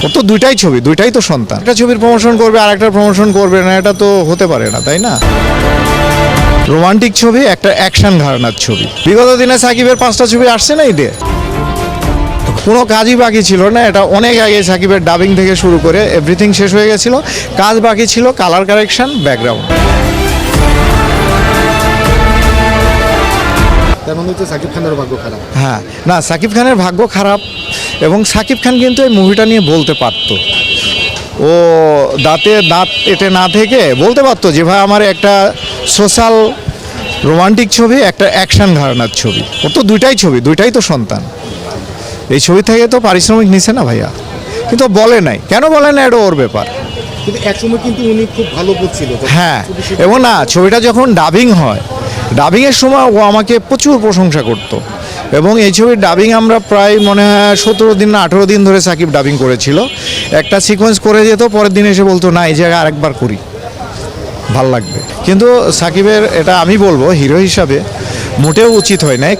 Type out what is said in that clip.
ওর তো দুইটাই ছবি, দুইটাই তো সন্তান। একটা ছবির প্রমোশন করবে আর একটা প্রমোশন করবে না, এটা তো হতে পারে না, তাই না? রোমান্টিক ছবি, একটা অ্যাকশন ঘরানার ছবি। বিগত দিনে সাকিবের 5টা ছবি আসছে না ঈদে, কোনো কাজই বাকি ছিল না। এটা অনেক আগে সাকিবের ডাবিং থেকে শুরু করে এভরিথিং শেষ হয়ে গেছিল, কাজ বাকি ছিল কালার কারেকশন, ব্যাকগ্রাউন্ড। তার মানে হচ্ছে সাকিব খানের ভাগ্য খারাপ। হ্যাঁ, না সাকিব খানের ভাগ্য খারাপ, এবং সাকিব খান কিন্তু এই মুভিটা নিয়ে বলতে পারতো, ও দাঁতে দাঁত এটে না থেকে বলতে পারতো যে ভাই আমার একটা সোশ্যাল রোমান্টিক ছবি, একটা অ্যাকশন ঘরানার ছবি। ওর তো দুইটাই ছবি, দুইটাই তো সন্তান। এই ছবি থেকে তো পারিশ্রমিক নিছে না ভাইয়া, কিন্তু বলে নাই। কেন বলে না, এটা ওর ব্যাপার। কিন্তু একসময় কিন্তু উনি খুব ভালো করছিল। হ্যাঁ, এবং না ছবিটা যখন ডাবিং হয়, ডাবিংয়ের সময় ও আমাকে প্রচুর প্রশংসা করতো, এবং এই ছবির ডাবিং আমরা প্রায় মনে হয় 17 দিন না 18 দিন ধরে সাকিব ডাবিং করেছিল। একটা সিকোয়েন্স করে যেত, পরের দিন এসে বলতো না এই জায়গায় আরেকবার করি, ভাল লাগবে। কিন্তু সাকিবের এটা আমি বলবো হিরো হিসাবে মোটেও উচিত হয় নাই।